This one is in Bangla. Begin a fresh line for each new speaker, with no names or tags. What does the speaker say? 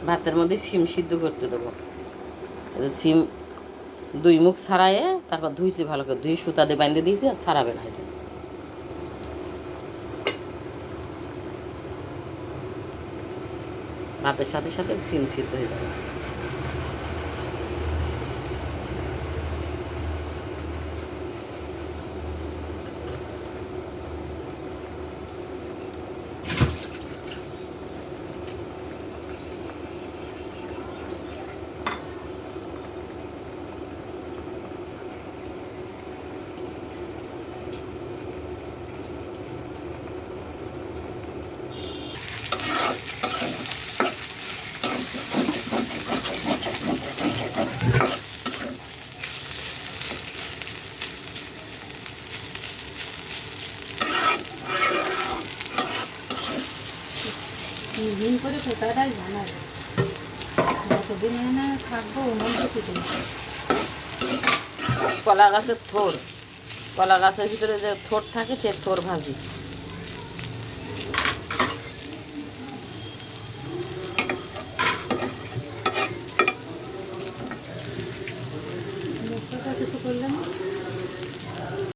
ভাতের মধ্যে সিম সিদ্ধ করতে দেবো। সিম 2 মুখ ছাড়াইয়ে তারপর ধুইছি ভালো করে, ধুয়ে সুতা দিয়ে বাঁধে দিয়েছি, আর ছাড়াবে না হয়েছে। ভাতের সাথে সাথে সিম সিদ্ধ হয়ে যাবে।
দিন করে কোথাটাই জানাবে, যতদিন এনে থাকবো অনেক কিছু।
কলা গাছের থোর, কলা গাছের ভিতরে যে থোর থাকে সে থোর ভাজি।